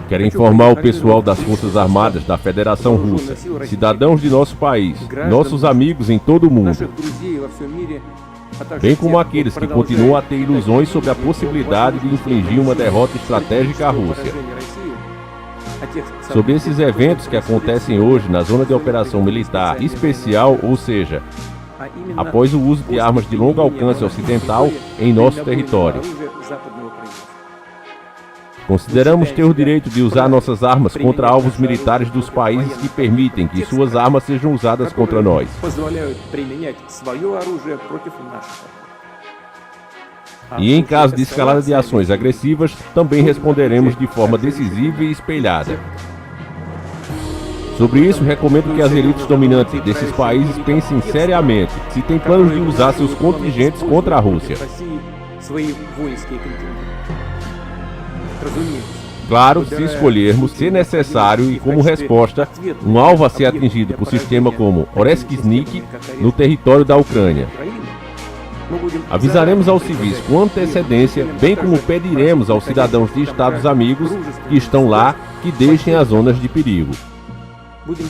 Quero informar o pessoal das Forças Armadas da Federação Russa, cidadãos de nosso país, nossos amigos em todo o mundo, bem como aqueles que continuam a ter ilusões sobre a possibilidade de infligir uma derrota estratégica à Rússia. Sobre esses eventos que acontecem hoje na zona de operação militar especial, ou seja, após o uso de armas de longo alcance ocidental em nosso território. Consideramos ter o direito de usar nossas armas contra alvos militares dos países que permitem que suas armas sejam usadas contra nós. E em caso de escalada de ações agressivas, também responderemos de forma decisiva e espelhada. Sobre isso, recomendo que as elites dominantes desses países pensem seriamente se têm planos de usar seus contingentes contra a Rússia. Claro, se escolhermos, se necessário e como resposta, um alvo a ser atingido por sistema como Oreskiznik no território da Ucrânia. Avisaremos aos civis com antecedência, bem como pediremos aos cidadãos de estados amigos que estão lá que deixem as zonas de perigo.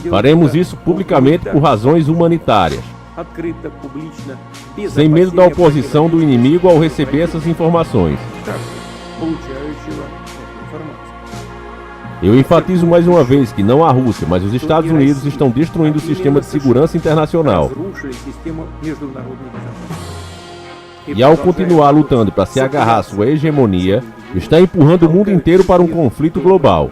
Faremos isso publicamente por razões humanitárias, sem medo da oposição do inimigo ao receber essas informações. Eu enfatizo mais uma vez que não a Rússia, mas os Estados Unidos estão destruindo o sistema de segurança internacional. E ao continuar lutando para se agarrar à sua hegemonia, está empurrando o mundo inteiro para um conflito global.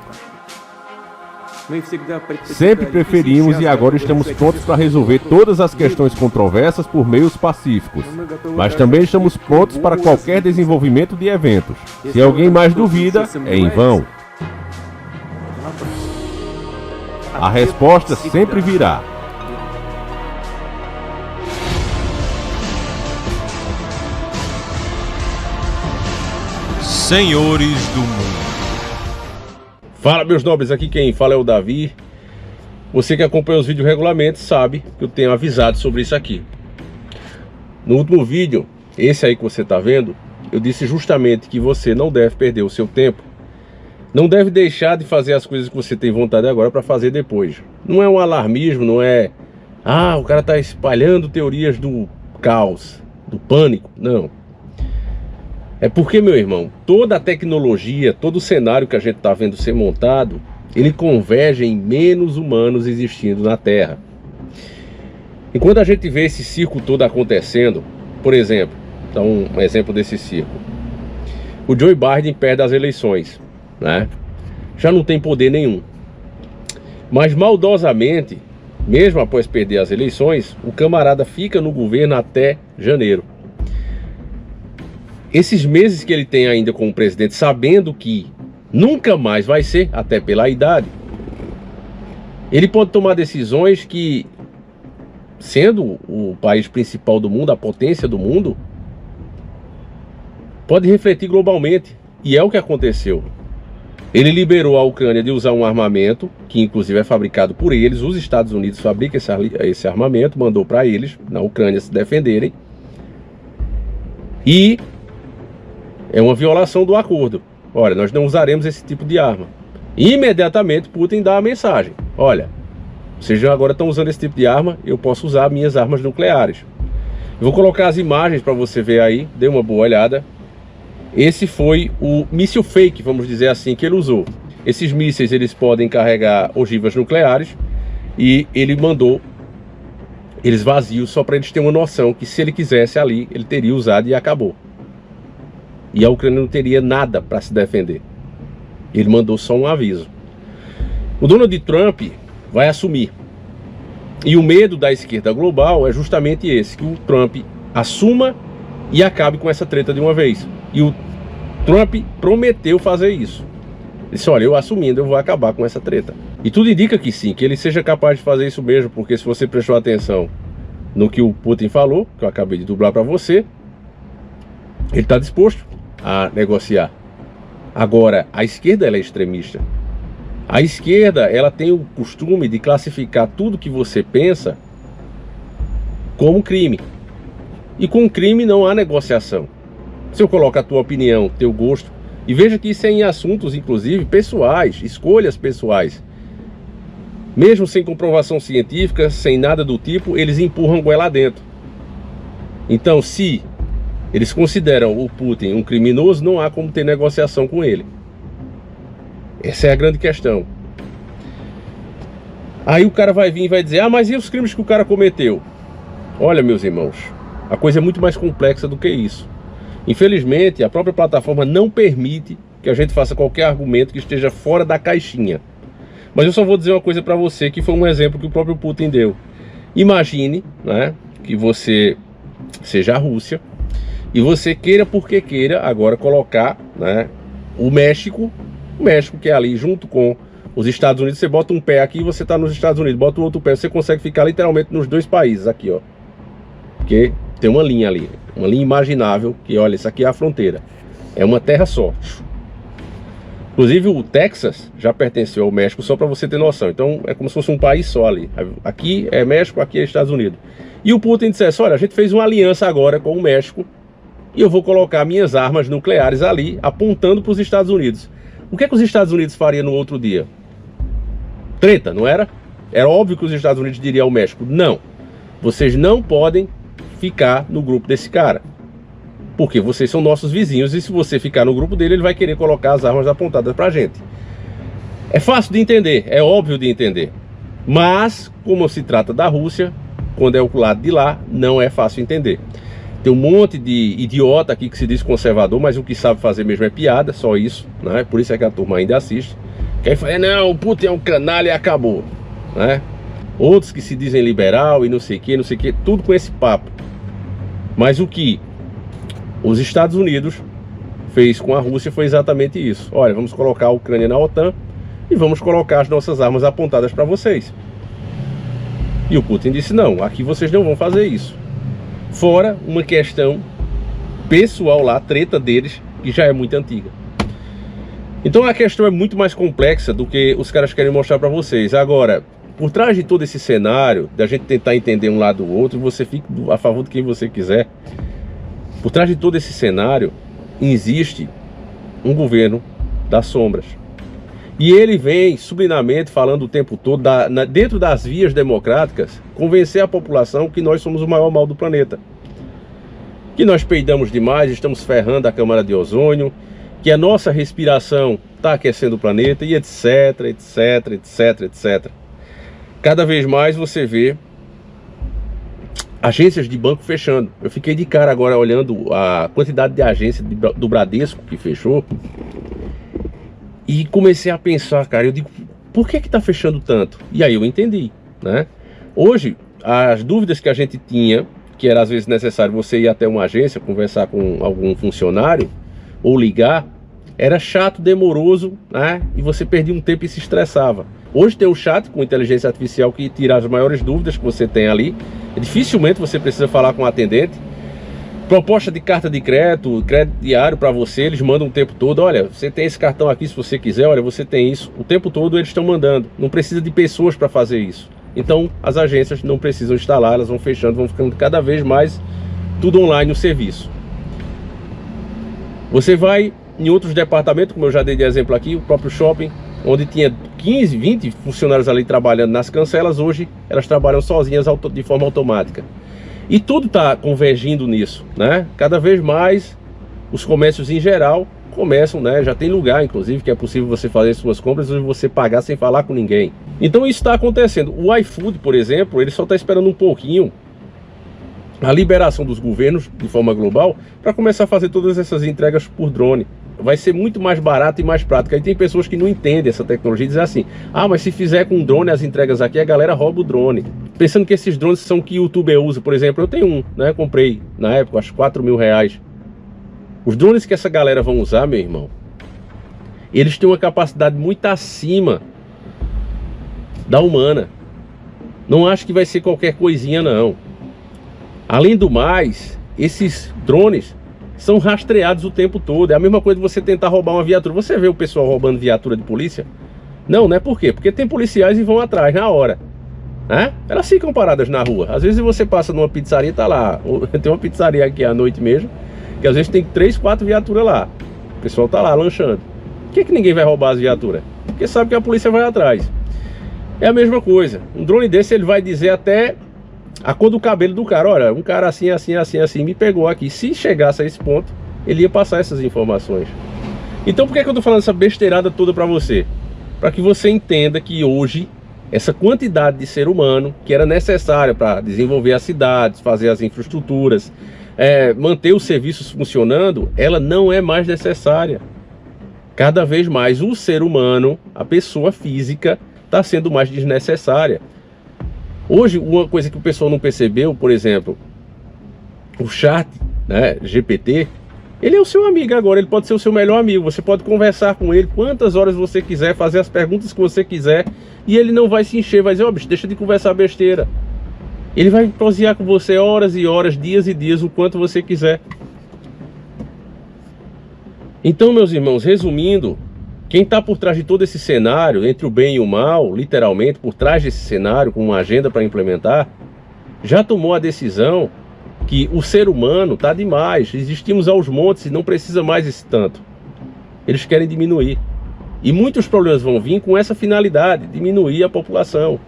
Sempre preferimos e agora estamos prontos para resolver todas as questões controversas por meios pacíficos. Mas também estamos prontos para qualquer desenvolvimento de eventos. Se alguém mais duvida, é em vão. A resposta sempre virá. Senhores do mundo. Fala, meus nobres, aqui quem fala é o Davi. Você que acompanha os vídeos regularmente sabe que eu tenho avisado sobre isso aqui. No último vídeo, esse aí que você está vendo, eu disse justamente que você não deve perder o seu tempo. Não deve deixar de fazer as coisas que você tem vontade agora para fazer depois. Não é um alarmismo, não é... o cara está espalhando teorias do caos, do pânico. Não. É porque, meu irmão, toda a tecnologia, todo o cenário que a gente está vendo ser montado, ele converge em menos humanos existindo na Terra. Enquanto a gente vê esse circo todo acontecendo, por exemplo, então um exemplo desse circo. O Joe Biden perde as eleições, né? Já não tem poder nenhum. Mas maldosamente, mesmo após perder as eleições, o camarada fica no governo até janeiro. Esses meses que ele tem ainda como presidente, sabendo que nunca mais vai ser, até pela idade, ele pode tomar decisões que, sendo o país principal do mundo, a potência do mundo, pode refletir globalmente. E é o que aconteceu. Ele liberou a Ucrânia de usar um armamento, que inclusive é fabricado por eles. Os Estados Unidos fabricam esse armamento, mandou para eles, na Ucrânia, se defenderem. E é uma violação do acordo. Olha, nós não usaremos esse tipo de arma. Imediatamente Putin dá a mensagem. Olha, vocês já agora estão usando esse tipo de arma, eu posso usar minhas armas nucleares. Eu vou colocar as imagens para você ver aí, dê uma boa olhada. Esse foi o míssil fake, vamos dizer assim, que ele usou. Esses mísseis, eles podem carregar ogivas nucleares, e ele mandou eles vazios só para eles terem uma noção que se ele quisesse ali, ele teria usado e acabou. E a Ucrânia não teria nada para se defender. Ele mandou só um aviso. O Donald Trump vai assumir. E o medo da esquerda global é justamente esse, que o Trump assuma e acabe com essa treta de uma vez. E o Trump prometeu fazer isso. Ele disse, olha, eu assumindo, eu vou acabar com essa treta. E tudo indica que sim, que ele seja capaz de fazer isso mesmo, porque se você prestou atenção no que o Putin falou, que eu acabei de dublar para você, ele está disposto a negociar. Agora, a esquerda ela é extremista. A esquerda ela tem o costume de classificar tudo que você pensa como crime. E com crime não há negociação. Se eu coloco a tua opinião, teu gosto, E veja que isso é em assuntos, inclusive, pessoais, escolhas pessoais. Mesmo sem comprovação científica, sem nada do tipo, eles empurram goela dentro. Então, se eles consideram o Putin um criminoso, não há como ter negociação com ele. Essa é a grande questão. Aí o cara vai vir e vai dizer, ah, mas e os crimes que o cara cometeu? Olha, meus irmãos, a coisa é muito mais complexa do que isso. Infelizmente, a própria plataforma não permite que a gente faça qualquer argumento que esteja fora da caixinha. Mas eu só vou dizer uma coisa para você, que foi um exemplo que o próprio Putin deu. Imagine, né, que você seja a Rússia e você queira porque queira agora colocar, né, o México que é ali junto com os Estados Unidos. Você bota um pé aqui e você está nos Estados Unidos, bota o outro pé, você consegue ficar literalmente nos dois países aqui, ó. Porque tem uma linha ali, uma linha imaginável, que olha, isso aqui é a fronteira. É uma terra só. Inclusive o Texas já pertenceu ao México, só para você ter noção. Então é como se fosse um país só ali. Aqui é México, aqui é Estados Unidos. E o Putin dissesse, olha, a gente fez uma aliança agora com o México e eu vou colocar minhas armas nucleares ali, apontando para os Estados Unidos. O que é que os Estados Unidos faria no outro dia? Treta, não era? Era óbvio que os Estados Unidos diriam ao México, não, vocês não podem ficar no grupo desse cara, porque vocês são nossos vizinhos e se você ficar no grupo dele, ele vai querer colocar as armas apontadas pra gente. É fácil de entender, é óbvio de entender, mas como se trata da Rússia, quando é o lado de lá, não é fácil entender. Tem um monte de idiota aqui que se diz conservador, mas o que sabe fazer mesmo é piada, só isso, né? Por isso é que a turma ainda assiste. Quem fala, não, o Putin é um canalha e acabou, né? Outros que se dizem liberal e não sei o que, tudo com esse papo. Mas o que os Estados Unidos fez com a Rússia foi exatamente isso. Olha, vamos colocar a Ucrânia na OTAN e vamos colocar as nossas armas apontadas para vocês. E o Putin disse, não, aqui vocês não vão fazer isso. Fora uma questão pessoal lá, treta deles, que já é muito antiga. Então a questão é muito mais complexa do que os caras querem mostrar para vocês. Agora, por trás de todo esse cenário, da gente tentar entender um lado do outro, você fica a favor de quem você quiser. Por trás de todo esse cenário, existe um governo das sombras. E ele vem sublinamente falando o tempo todo, dentro das vias democráticas, convencer a população que nós somos o maior mal do planeta. Que nós peidamos demais, estamos ferrando a camada de ozônio, que a nossa respiração está aquecendo o planeta, e etc, etc, etc, etc. Cada vez mais você vê agências de banco fechando. Eu fiquei de cara agora olhando a quantidade de agências do Bradesco que fechou. E comecei a pensar, cara, eu digo, por que tá fechando tanto? E aí eu entendi, né? Hoje, as dúvidas que a gente tinha, que era às vezes necessário você ir até uma agência, conversar com algum funcionário, ou ligar, era chato, demoroso, né? E você perdia um tempo e se estressava. Hoje tem um chat com inteligência artificial que tira as maiores dúvidas que você tem ali. Dificilmente você precisa falar com o atendente. Proposta de carta de crédito diário para você, eles mandam o tempo todo. Olha, você tem esse cartão aqui se você quiser, olha, você tem isso. O tempo todo eles estão mandando. Não precisa de pessoas para fazer isso. Então as agências não precisam instalar, elas vão fechando, vão ficando cada vez mais tudo online o serviço. Você vai em outros departamentos, como eu já dei de exemplo aqui, o próprio shopping, onde tinha 15, 20 funcionários ali trabalhando nas cancelas, hoje elas trabalham sozinhas de forma automática. E tudo está convergindo nisso, né? Cada vez mais os comércios em geral começam, né? Já tem lugar, inclusive, que é possível você fazer suas compras e você pagar sem falar com ninguém. Então isso está acontecendo. O iFood, por exemplo, ele só está esperando um pouquinho a liberação dos governos de forma global para começar a fazer todas essas entregas por drone. Vai ser muito mais barato e mais prático. Aí tem pessoas que não entendem essa tecnologia e dizem assim, ah, mas se fizer com drone as entregas aqui, a galera rouba o drone. Pensando que esses drones são que o youtuber usa, por exemplo, eu tenho um, né? Comprei na época, acho 4 mil reais. Os drones que essa galera vão usar, meu irmão, eles têm uma capacidade muito acima da humana. Não acho que vai ser qualquer coisinha, não. Além do mais, esses drones são rastreados o tempo todo. É a mesma coisa de você tentar roubar uma viatura. Você vê o pessoal roubando viatura de polícia? Não, né? Por quê? Porque tem policiais e vão atrás na hora, né? Elas ficam paradas na rua. Às vezes você passa numa pizzaria, tá lá. Tem uma pizzaria aqui à noite mesmo, que às vezes tem 3, 4 viaturas lá. pessoal tá lá lanchando. Por que ninguém vai roubar as viaturas? Porque sabe que a polícia vai atrás. É a mesma coisa. Um drone desse, ele vai dizer até a cor do cabelo do cara. Olha, um cara assim, assim, assim, assim me pegou aqui. Se chegasse a esse ponto, ele ia passar essas informações. Então por que eu tô falando essa besteirada toda pra você? Para que você entenda que hoje essa quantidade de ser humano que era necessária para desenvolver as cidades, fazer as infraestruturas, manter os serviços funcionando, ela não é mais necessária. Cada vez mais o ser humano, a pessoa física, está sendo mais desnecessária. Hoje, uma coisa que o pessoal não percebeu, por exemplo, o chat, né, GPT, ele é o seu amigo agora, ele pode ser o seu melhor amigo. Você pode conversar com ele quantas horas você quiser, fazer as perguntas que você quiser, e ele não vai se encher, vai dizer, ó, bicho, deixa de conversar besteira. Ele vai prosear com você horas e horas, dias e dias, o quanto você quiser. Então, meus irmãos, resumindo, quem está por trás de todo esse cenário, entre o bem e o mal, literalmente, por trás desse cenário, com uma agenda para implementar, já tomou a decisão que o ser humano está demais, existimos aos montes e não precisa mais esse tanto. Eles querem diminuir. E muitos problemas vão vir com essa finalidade, diminuir a população.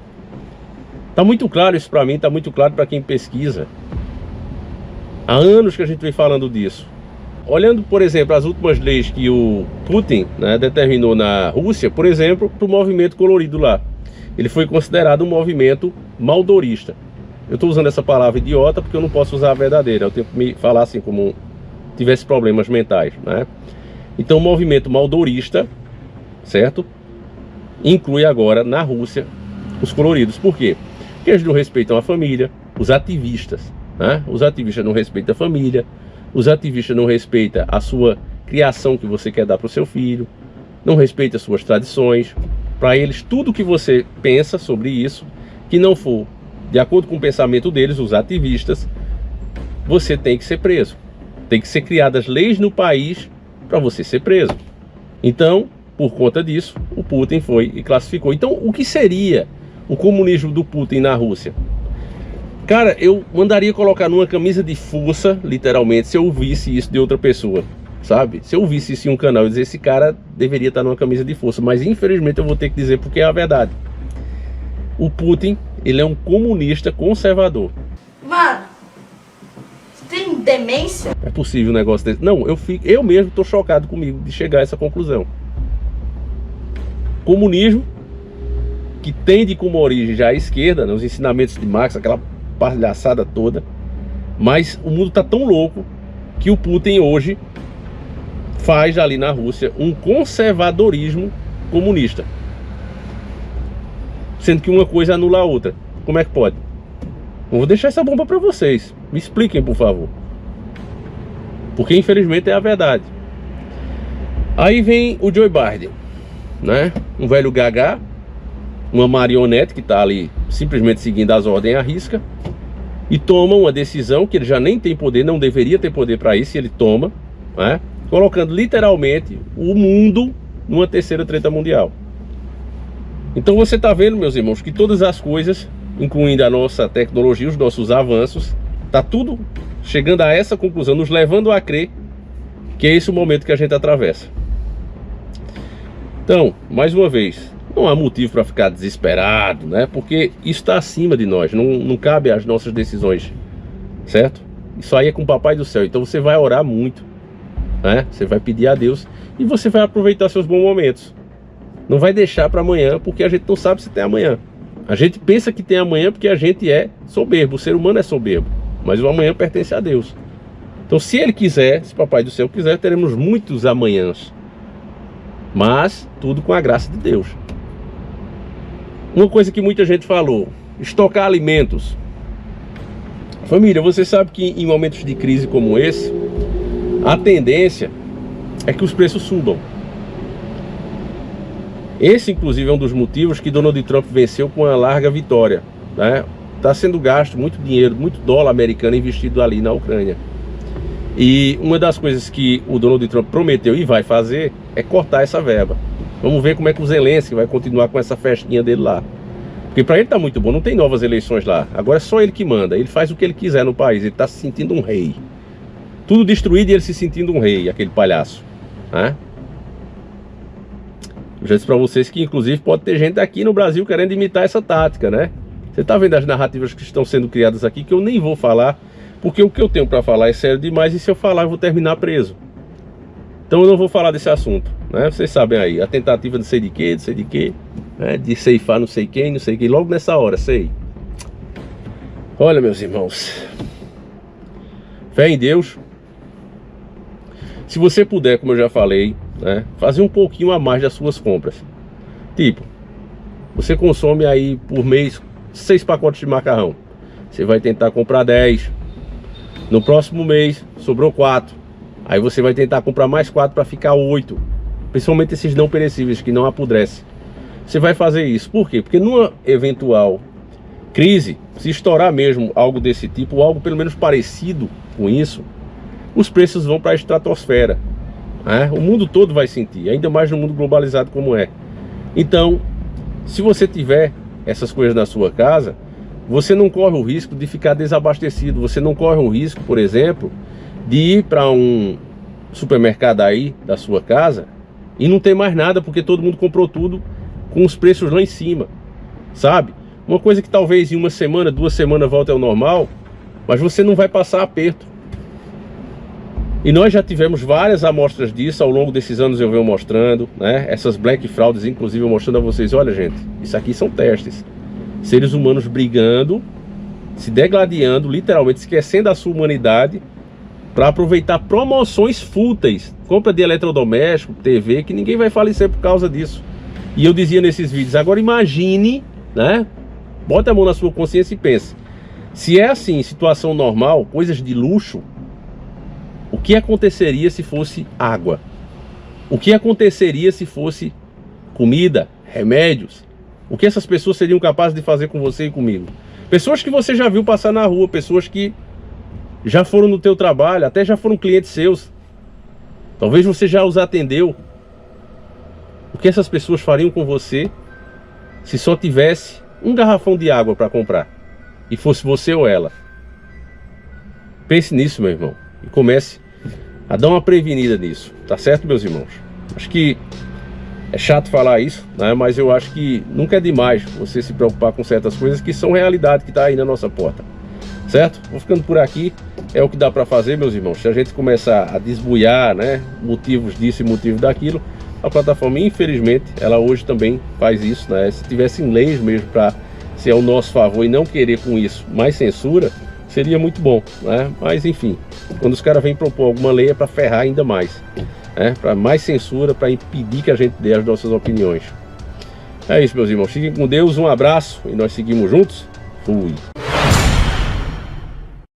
Está muito claro isso para mim, está muito claro para quem pesquisa. Há anos que a gente vem falando disso. Olhando, por exemplo, as últimas leis que o Putin, né, determinou na Rússia, por exemplo, o movimento colorido lá. Ele foi considerado um movimento maldorista. Eu estou usando essa palavra idiota porque eu não posso usar a verdadeira. Eu tenho que me falar assim como tivesse problemas mentais, né? Então o movimento maldorista, certo? Inclui agora na Rússia os coloridos. Por quê? Porque eles não respeitam a família, os ativistas, né? Os ativistas não respeitam a família, os ativistas não respeitam a sua criação que você quer dar para o seu filho, não respeitam as suas tradições. Para eles, tudo que você pensa sobre isso, que não for de acordo com o pensamento deles, os ativistas, você tem que ser preso. Tem que ser criadas leis no país para você ser preso. Então, por conta disso, o Putin foi e classificou. Então, o que seria o comunismo do Putin na Rússia? Cara, eu mandaria colocar numa camisa de força, literalmente, se eu ouvisse isso de outra pessoa, sabe? Se eu ouvisse isso em um canal, eu dizer, esse cara deveria estar numa camisa de força. Mas, infelizmente, eu vou ter que dizer porque é a verdade. O Putin, ele é um comunista conservador. Mano, você tem demência? É possível um negócio desse? Não, eu mesmo estou chocado comigo de chegar a essa conclusão. Comunismo, que tende como origem já a esquerda, né, os ensinamentos de Marx, aquela palhaçada toda. Mas o mundo está tão louco que o Putin hoje faz ali na Rússia um conservadorismo comunista. Sendo que uma coisa anula a outra. Como é que pode? Eu vou deixar essa bomba para vocês. Me expliquem, por favor. Porque infelizmente é a verdade. Aí vem o Joe Biden, né? Um velho gaga, uma marionete que está ali simplesmente seguindo as ordens à risca, e toma uma decisão que ele já nem tem poder, não deveria ter poder para isso, e ele toma, né? Colocando literalmente o mundo numa terceira treta mundial. Então você está vendo, meus irmãos, que todas as coisas, incluindo a nossa tecnologia, os nossos avanços, está tudo chegando a essa conclusão, nos levando a crer que é esse o momento que a gente atravessa. Então, mais uma vez, não há motivo para ficar desesperado, né? Porque isso está acima de nós, não cabe às nossas decisões, certo? Isso aí é com o Papai do Céu. Então você vai orar muito, né? Você vai pedir a Deus e você vai aproveitar seus bons momentos. Não vai deixar para amanhã, porque a gente não sabe se tem amanhã. A gente pensa que tem amanhã porque a gente é soberbo, o ser humano é soberbo, mas o amanhã pertence a Deus. Então se Ele quiser, se Papai do Céu quiser, teremos muitos amanhãs, mas tudo com a graça de Deus. Uma coisa que muita gente falou: estocar alimentos. Família, você sabe que em momentos de crise como esse, a tendência é que os preços subam. Esse, inclusive, é um dos motivos que Donald Trump venceu com uma larga vitória, né? Está sendo gasto muito dinheiro, muito dólar americano investido ali na Ucrânia. E uma das coisas que o Donald Trump prometeu e vai fazer é cortar essa verba. Vamos ver como é que o Zelensky vai continuar com essa festinha dele lá. Porque para ele tá muito bom, não tem novas eleições lá. Agora é só ele que manda, ele faz o que ele quiser no país, ele está se sentindo um rei. Tudo destruído e ele se sentindo um rei, aquele palhaço. né? Eu já disse para vocês que inclusive pode ter gente aqui no Brasil querendo imitar essa tática, né? Você tá vendo as narrativas que estão sendo criadas aqui, que eu nem vou falar, porque o que eu tenho para falar é sério demais, e se eu falar eu vou terminar preso. Então eu não vou falar desse assunto, né? Vocês sabem aí, a tentativa de sei de quê, né? De ceifar não sei quem, logo nessa hora, sei. Olha, meus irmãos, fé em Deus. Se você puder, como eu já falei, né, fazer um pouquinho a mais das suas compras. Tipo, você consome aí por mês 6 pacotes de macarrão. Você vai tentar comprar 10. No próximo mês sobrou 4. Aí você vai tentar comprar mais 4 para ficar 8. Principalmente esses não perecíveis que não apodrecem. Você vai fazer isso. Por quê? Porque numa eventual crise, se estourar mesmo algo desse tipo, ou algo pelo menos parecido com isso, os preços vão para a estratosfera, né? O mundo todo vai sentir, ainda mais no mundo globalizado como é. Então, se você tiver essas coisas na sua casa, você não corre o risco de ficar desabastecido. Você não corre o risco, por exemplo, de ir para um supermercado aí da sua casa e não ter mais nada, porque todo mundo comprou tudo com os preços lá em cima, sabe? Uma coisa que talvez em uma semana, 2 semanas volte ao normal, mas você não vai passar aperto. E nós já tivemos várias amostras disso ao longo desses anos, eu venho mostrando, né? Essas Black Frauds, inclusive, eu mostrando a vocês, olha gente, isso aqui são testes. Seres humanos brigando, se degladiando, literalmente esquecendo a sua humanidade, para aproveitar promoções fúteis, compra de eletrodoméstico, TV, que ninguém vai falecer por causa disso. E eu dizia nesses vídeos, agora imagine, né? Bota a mão na sua consciência e pense, se é assim, situação normal, coisas de luxo, o que aconteceria se fosse água? O que aconteceria se fosse comida, remédios? O que essas pessoas seriam capazes de fazer com você e comigo? Pessoas que você já viu passar na rua, pessoas que já foram no teu trabalho, até já foram clientes seus. Talvez você já os atendeu. O que essas pessoas fariam com você se só tivesse um garrafão de água para comprar e fosse você ou ela? Pense nisso, meu irmão, e comece a dar uma prevenida nisso, tá certo, meus irmãos? Acho que é chato falar isso, né? Mas eu acho que nunca é demais você se preocupar com certas coisas que são realidade, que tá aí na nossa porta, certo? Vou ficando por aqui, é o que dá para fazer, meus irmãos. Se a gente começar a desbuiar, né, motivos disso e motivos daquilo, a plataforma, infelizmente, ela hoje também faz isso, né? Se tivesse leis mesmo para ser ao nosso favor e não querer com isso mais censura, seria muito bom, né? Mas enfim, quando os caras vêm propor alguma lei é para ferrar ainda mais, né? Para mais censura, para impedir que a gente dê as nossas opiniões. É isso, meus irmãos, fiquem com Deus, um abraço e nós seguimos juntos. Fui.